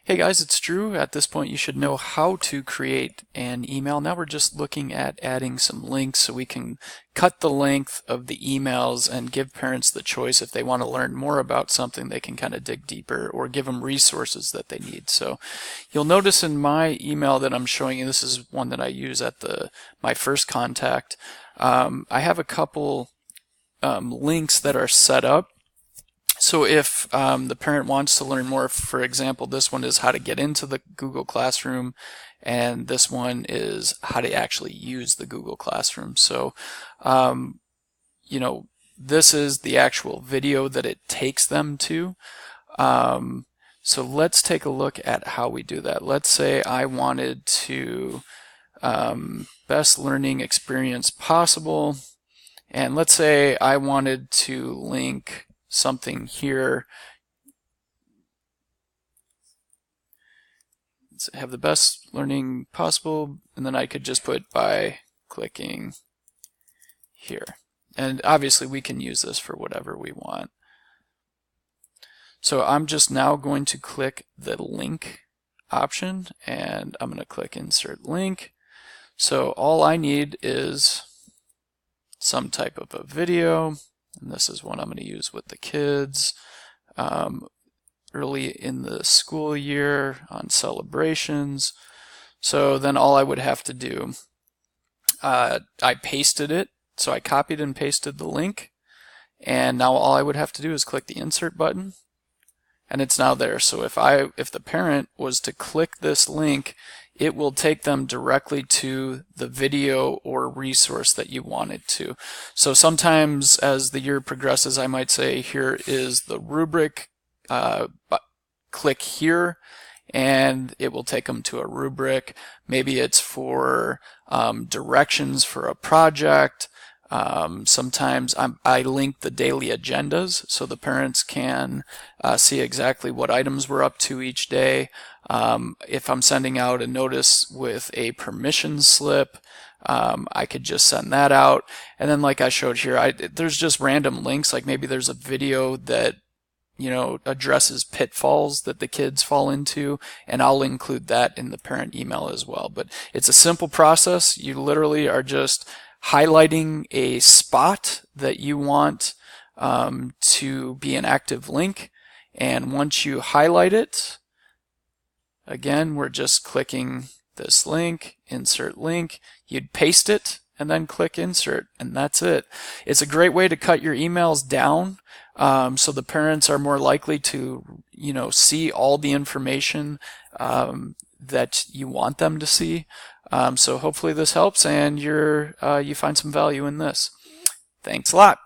Hey guys, it's Drew. At this point, you should know how to create an email. Now we're just looking at adding some links so we can cut the length of the emails and give parents the choice. If they want to learn more about something, they can kind of dig deeper or give them resources that they need. So you'll notice in my email that I'm showing you, this is one that I use at my first contact. I have a couple links that are set up. So if the parent wants to learn more, for example, this one is how to get into the Google Classroom, and this one is how to actually use the Google Classroom. So, this is the actual video that it takes them to. So let's take a look at how we do that. Let's say I wanted to best learning experience possible, and let's say I wanted to link something here. Let's have the best learning possible, and then I could just put by clicking here. And obviously we can use this for whatever we want. So I'm just now going to click the link option, and I'm going to click insert link. So all I need is some type of a video. And this is one I'm going to use with the kids early in the school year on celebrations. So then all I would have to do, I pasted it, so I copied and pasted the link, and now all I would have to do is click the insert button, and it's now there. So if the parent was to click this link, it will take them directly to the video or resource that you wanted to. So sometimes as the year progresses, I might say, here is the rubric, click here, and it will take them to a rubric. Maybe it's for directions for a project. Sometimes I link the daily agendas so the parents can see exactly what items we're up to each day. If I'm sending out a notice with a permission slip, I could just send that out. And then like I showed here, there's just random links, like maybe there's a video that addresses pitfalls that the kids fall into, and I'll include that in the parent email as well. But it's a simple process. You literally are just highlighting a spot that you want to be an active link, and once you highlight it, again, we're just clicking this link, insert link, you'd paste it and then click insert, and that's it. It's a great way to cut your emails down, so the parents are more likely to see all the information that you want them to see. So hopefully this helps, and you find some value in this. Thanks a lot.